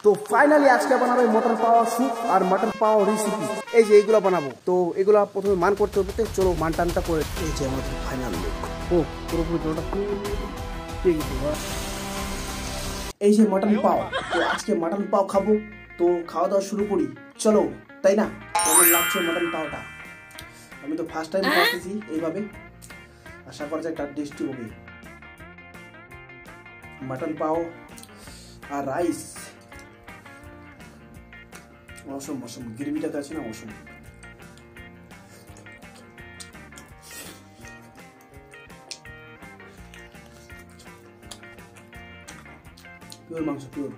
তো ফাইনালি আজকে বানাবো মটন পাওয়া স্যুপ আর মটন পাওয়া রেসিপি। এই যে এইগুলো বানাবো, তো এগুলো প্রথমে মান করতে হবে। চলো মান টানটা করে। এই যে আমাদের ফাইনাল লুক। ও পুরোপুরি জলটা এই যে মটন পাও। তো আজকে মটন পাও খাবো, তো খাওয়া দাওয়া শুরু করি চলো, তাই না? কেমন লাগছে মটন পাওটা? আমি তো ফার্স্ট টাইম খাচ্ছি এইভাবে, আশা করা যায় একটা টেস্টি হবে। মটন পাও আর রাইস, অসম অসম। গ্রেভিটাতে আছে না, অসম। পিওর মাংস, পিওর।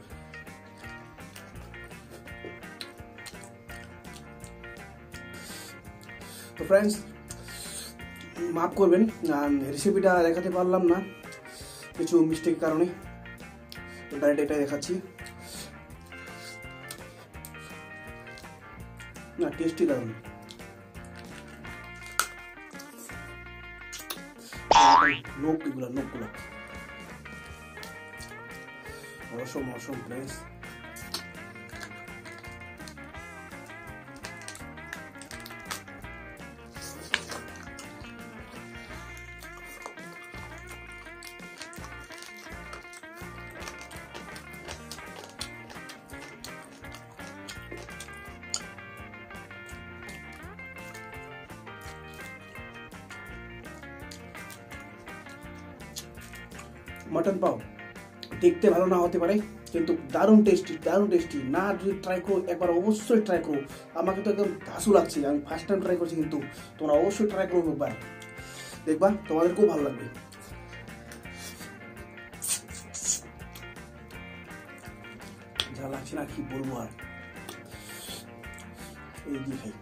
তো ফ্রেন্ডস মাফ করবেন, রেসিপিটা দেখাতে পারলাম না কিছু মিস্টেক কারণে, তো ডাইরেক্ট এটা দেখাচ্ছি। না, টেস্টি দারুন। নোকগুলা অসম অসম ফ্রেন্ডস। মটন পাও দেখতে ভালো না হতে পারে, কিন্তু দারুণ টেস্টি, দারুণ টেস্টি। না যদি ট্রাই করো একবার, অবশ্যই ট্রাই করো। আমাকে তো একদম ধাসু লাগছে, আমি ফার্স্ট টাইম ট্রাই করছি, কিন্তু তোমরা অবশ্যই ট্রাই করো একবার, দেখবা তোমাদের খুব ভালো লাগবে। যা লাগছে না কি বলবো আর, এই দিয়ে খাই।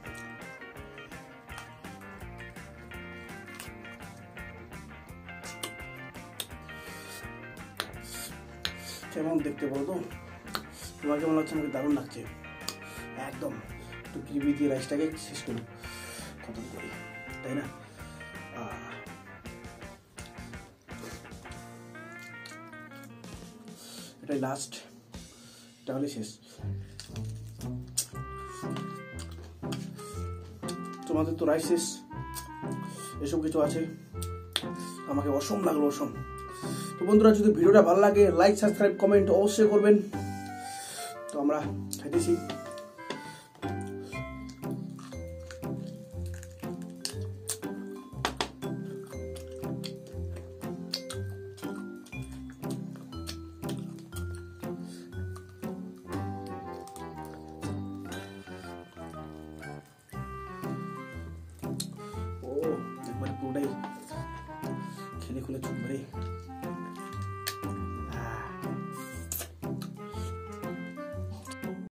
কেমন দেখতে বলো তো? তোমার কেমন লাগছে? আমাকে দারুণ লাগছে একদম। একটু গ্রেভি দিয়ে রাইসটাকে শেষ করি, খতম করি, তাই না? এটাই লাস্ট, তাহলে শেষ। তোমাদের তো রাইস শেষ, এসব কিছু আছে, আমাকে অসম লাগলো, অসম। তো বন্ধুরা, যদি ভিডিওটা ভালো লাগে লাইক, সাবস্ক্রাইব, কমেন্ট অবশ্যই করবেন। তো আমরা খাইতেছি। ও একবার পুরোটাই খেলে খুলে চুপ করে।